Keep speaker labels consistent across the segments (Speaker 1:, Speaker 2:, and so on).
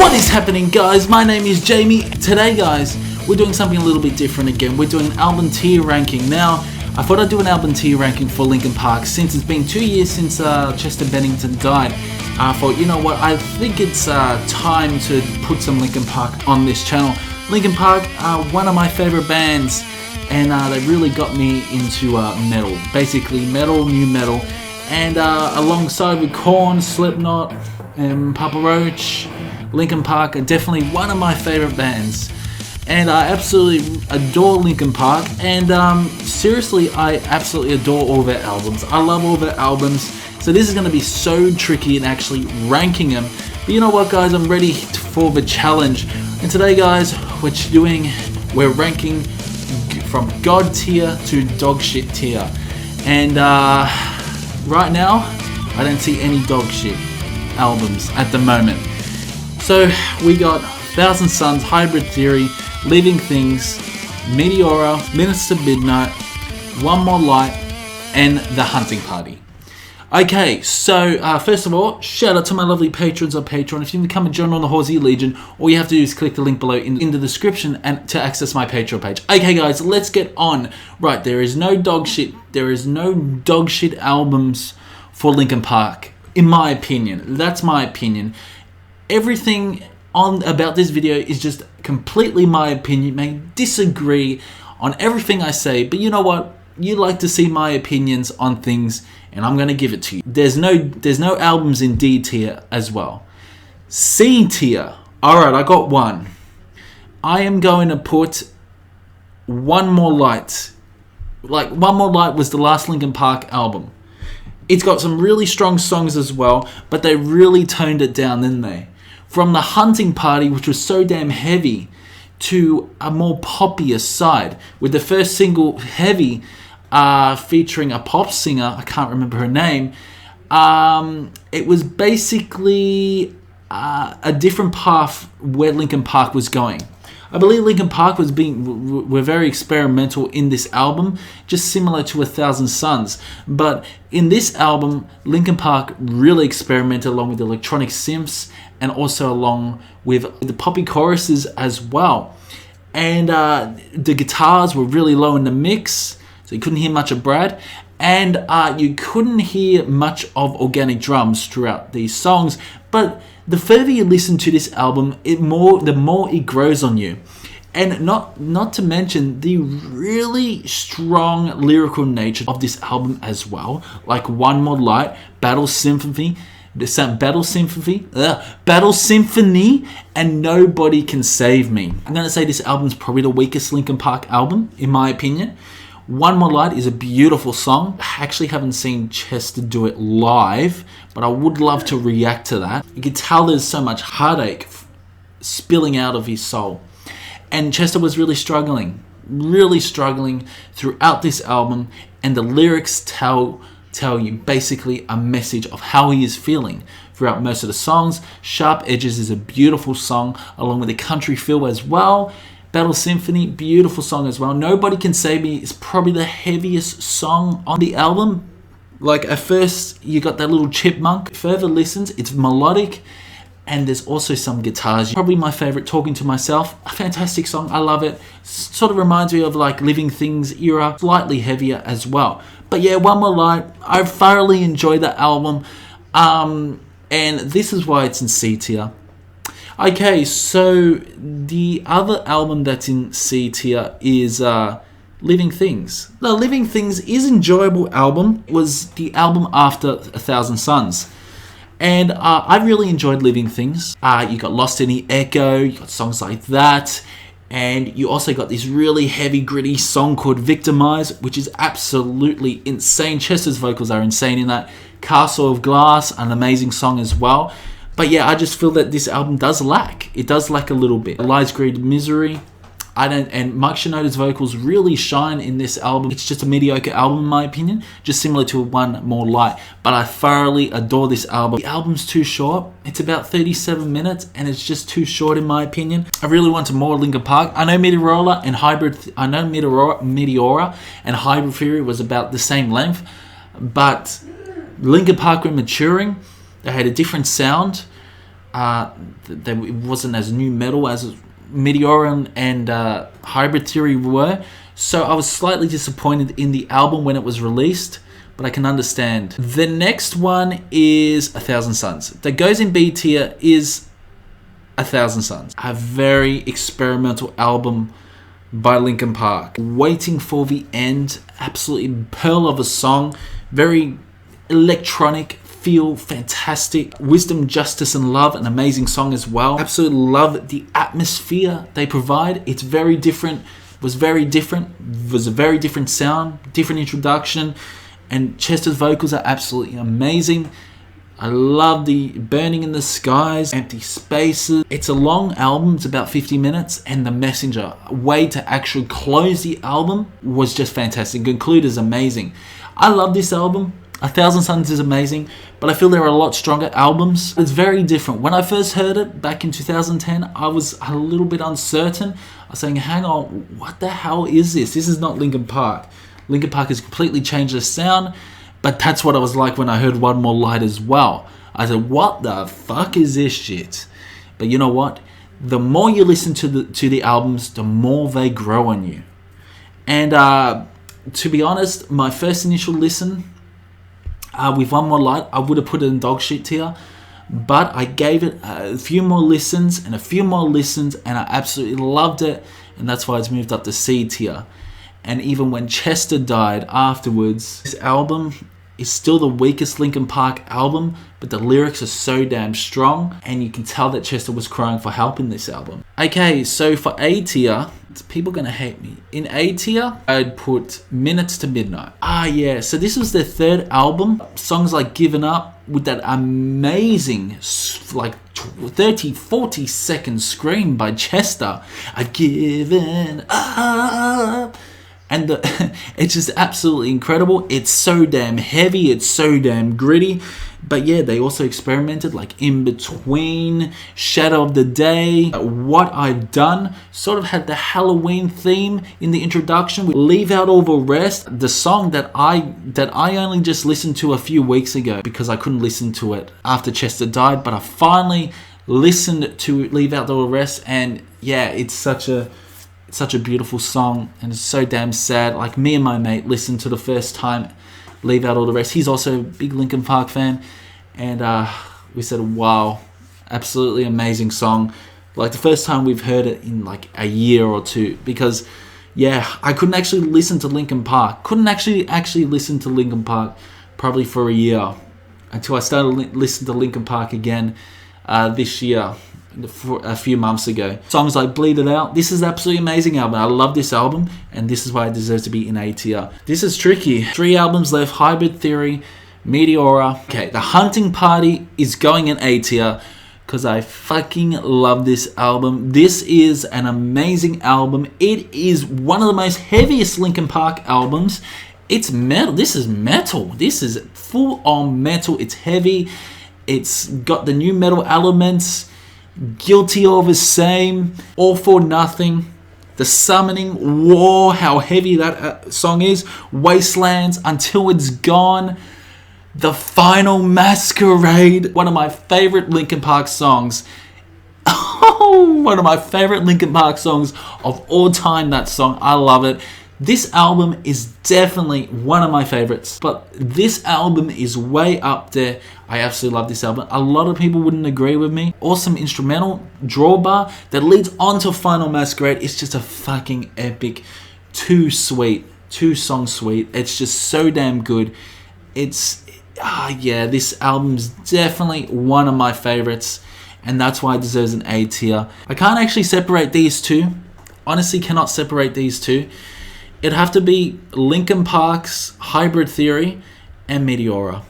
Speaker 1: What is happening, guys? My name is Jamie. Today, guys, we're doing something a little bit different again. We're doing an album tier ranking. Now, I thought I'd do an album tier ranking for Linkin Park since it's been 2 years since Chester Bennington died. I thought, you know what, I think it's time to put some Linkin Park on this channel. Linkin Park are one of my favorite bands, and they really got me into metal. Basically, metal, new metal. And alongside with Korn, Slipknot, and Papa Roach, Linkin Park are definitely one of my favorite bands. And I absolutely adore Linkin Park, and seriously, I absolutely adore all their albums. I love all their albums, so this is going to be so tricky in actually ranking them. But you know what, guys, I'm ready for the challenge. And today, guys, we're ranking from God tier to dog shit tier. And right now, I don't see any dog shit albums at the moment. So we got Thousand Suns, Hybrid Theory, Living Things, Meteora, Minister Midnight, One More Light, and The Hunting Party. Okay, so first of all, shout out to my lovely patrons on Patreon. If you become a join on the Horsley Legion, all you have to do is click the link below in the description and to access my Patreon page. Okay, guys, let's get on. Right, there is no dog shit albums for Linkin Park, in my opinion. That's my opinion. Everything about this video is just completely my opinion. You may disagree on everything I say, but you know what? You like to see my opinions on things, and I'm gonna give it to you. There's no albums in D tier as well. C tier. Alright, I got one. I am going to put One More Light. Like, One More Light was the last Linkin Park album. It's got some really strong songs as well, but they really toned it down, didn't they? From The Hunting Party, which was so damn heavy, to a more poppier side, with the first single, Heavy, featuring a pop singer, I can't remember her name. It was basically a different path where Linkin Park was going. I believe Linkin Park were very experimental in this album, just similar to 1,000 Suns. But in this album, Linkin Park really experimented along with electronic synths and also along with the poppy choruses as well. And the guitars were really low in the mix, so you couldn't hear much of Brad. And you couldn't hear much of organic drums throughout these songs. But the further you listen to this album, the more it grows on you. And not to mention the really strong lyrical nature of this album as well. Like One More Light, Battle Symphony, and Nobody Can Save Me. I'm going to say this album is probably the weakest Linkin Park album, in my opinion. One More Light is a beautiful song. I actually haven't seen Chester do it live, but I would love to react to that. You can tell there's so much heartache spilling out of his soul. And Chester was really struggling throughout this album, and the lyrics tell you basically a message of how he is feeling throughout most of the songs. Sharp Edges is a beautiful song, along with the country feel as well. Battle Symphony, beautiful song as well. Nobody Can Save Me is probably the heaviest song on the album. Like, at first, you got that little chipmunk. Further listens, it's melodic, and there's also some guitars. Probably my favorite, Talking to Myself. A fantastic song, I love it. Sort of reminds me of like Living Things era, slightly heavier as well. But yeah, One More Light, I thoroughly enjoyed that album. And this is why it's in C tier. Okay, so the other album that's in C tier is Living Things. Now, Living Things is an enjoyable album. It was the album after 1,000 Suns. And I really enjoyed Living Things. You got Lost in the Echo, you got songs like that. And you also got this really heavy, gritty song called Victimize, which is absolutely insane. Chester's vocals are insane in that. Castle of Glass, an amazing song as well. But yeah, I just feel that this album does lack. It does lack a little bit. Lies, Greed, Misery. And Mike Shinoda's vocals really shine in this album. It's just a mediocre album in my opinion, just similar to One More Light. But I thoroughly adore this album. The album's too short. It's about 37 minutes, and it's just too short in my opinion. I really wanted more Linkin Park. I know Meteora and Hybrid Theory was about the same length, but Linkin Park were maturing. They had a different sound. it wasn't as new metal as Meteora and Hybrid Theory were. So I was slightly disappointed in the album when it was released, but I can understand. The next one is 1,000 Suns. That goes in B tier is 1,000 Suns. A very experimental album by Linkin Park. Waiting for the End, absolutely pearl of a song. Very electronic, feel fantastic. Wisdom, Justice and Love, an amazing song as well. Absolutely love the atmosphere they provide. It's very different, was a very different sound, different introduction, and Chester's vocals are absolutely amazing. I love the Burning in the Skies, Empty Spaces. It's a long album, it's about 50 minutes, and The Messenger, a way to actually close the album, was just fantastic. Conclude is amazing. I love this album. 1,000 Suns is amazing, but I feel there are a lot stronger albums. It's very different. When I first heard it back in 2010, I was a little bit uncertain. I was saying, hang on, what the hell is this? This is not Linkin Park. Linkin Park has completely changed the sound, but that's what I was like when I heard One More Light as well. I said, what the fuck is this shit? But you know what? The more you listen to the albums, the more they grow on you. And to be honest, my first initial listen with One More Light, I would have put it in dog shit tier, but I gave it a few more listens, and I absolutely loved it, and that's why it's moved up to C tier. And even when Chester died afterwards, this album is still the weakest Linkin Park album, but the lyrics are so damn strong, and you can tell that Chester was crying for help in this album. Okay, so for A tier, people gonna hate me. In A tier, I'd put Minutes to Midnight. Yeah, so this was their third album. Songs like Given Up, with that amazing, like 30, 40 second scream by Chester. I've given up. And it's just absolutely incredible. It's so damn heavy. It's so damn gritty. But yeah, they also experimented, like In Between, Shadow of the Day, What I've Done. Sort of had the Halloween theme in the introduction. We leave out all the rest. The song that I only just listened to a few weeks ago because I couldn't listen to it after Chester died. But I finally listened to Leave Out All the Rest. And yeah, it's such a beautiful song, and it's so damn sad. Like, me and my mate listened to the first time Leave Out All the Rest. He's also a big Linkin Park fan, and we said, wow, absolutely amazing song. Like, the first time we've heard it in like a year or two, because yeah, I couldn't actually listen to Linkin Park. Couldn't actually listen to Linkin Park probably for a year, until I started listening to Linkin Park again this year. A few months ago. Songs like Bleed It Out. This is absolutely amazing album. I love this album, and this is why it deserves to be in A tier. This is tricky. 3 albums left: Hybrid Theory, Meteora. Okay, The Hunting Party is going in A tier because I fucking love this album. This is an amazing album. It is one of the most heaviest Linkin Park albums. It's metal. This is metal. This is full on metal. It's heavy. It's got the new metal elements. Guilty of the Same, All for Nothing, The Summoning, War, how heavy that song is, Wastelands, Until It's Gone, The Final Masquerade, one of my favorite Linkin Park songs. One of my favorite Linkin Park songs of all time, that song. I love it. This album is definitely one of my favorites, but this album is way up there. I absolutely love this album. A lot of people wouldn't agree with me. Awesome instrumental, drawbar that leads on to Final Masquerade. It's just a fucking epic, too song suite. It's just so damn good. This album's definitely one of my favorites, and that's why it deserves an A tier. I can't actually separate these two. Honestly, cannot separate these two. It'd have to be Linkin Park's Hybrid Theory and Meteora.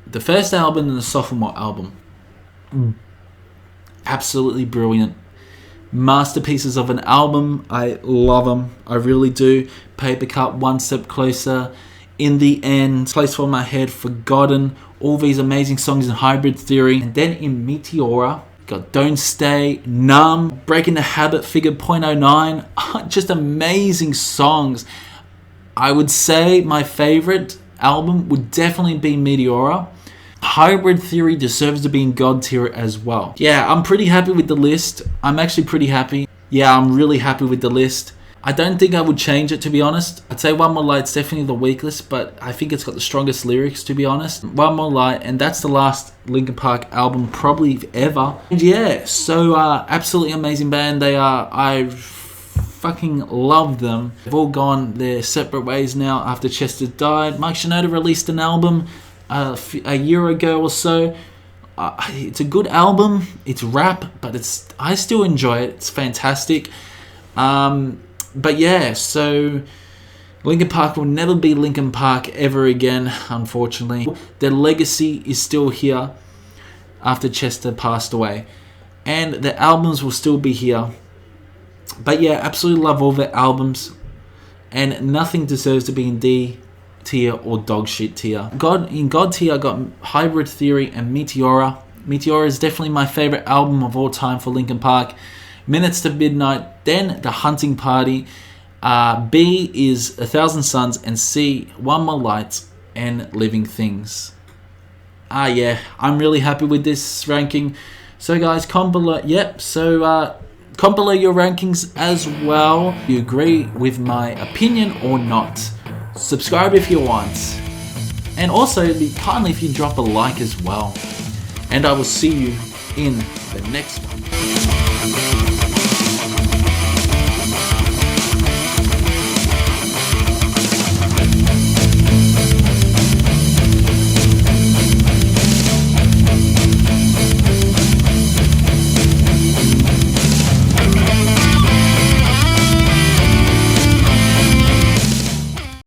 Speaker 1: The first album and the sophomore album. Absolutely brilliant. Masterpieces of an album. I love them. I really do. Paper Cut, One Step Closer, In the End, Place for My Head, Forgotten. All these amazing songs in Hybrid Theory. And then in Meteora, got Don't Stay, Numb, Breaking the Habit, Figure .09. Just amazing songs. I would say my favorite album would definitely be Meteora. Hybrid Theory deserves to be in God tier as well. Yeah, I'm pretty happy with the list. I'm actually pretty happy. Yeah, I'm really happy with the list. I don't think I would change it, to be honest. I'd say One More Light's definitely the weakest, but I think it's got the strongest lyrics, to be honest. One More Light, and that's the last Linkin Park album probably ever. And yeah, so absolutely amazing band they are. I fucking love them. They've all gone their separate ways now after Chester died. Mike Shinoda released an album a year ago or so. It's a good album. It's rap, but I still enjoy it. It's fantastic. But yeah, so Linkin Park will never be Linkin Park ever again, unfortunately. Their legacy is still here after Chester passed away, and the albums will still be here. But yeah, absolutely love all their albums, and nothing deserves to be in D tier or dog shit tier. In God tier, I got Hybrid Theory and Meteora. Meteora is definitely my favorite album of all time for Linkin Park. Minutes to Midnight, then The Hunting Party. B is 1,000 Suns, and C, One More Light and Living Things. Yeah, I'm really happy with this ranking. So guys, comment below. Comment below your rankings as well. Do you agree with my opinion or not? Subscribe if you want. And also, it'd be kindly if you drop a like as well. And I will see you in the next one.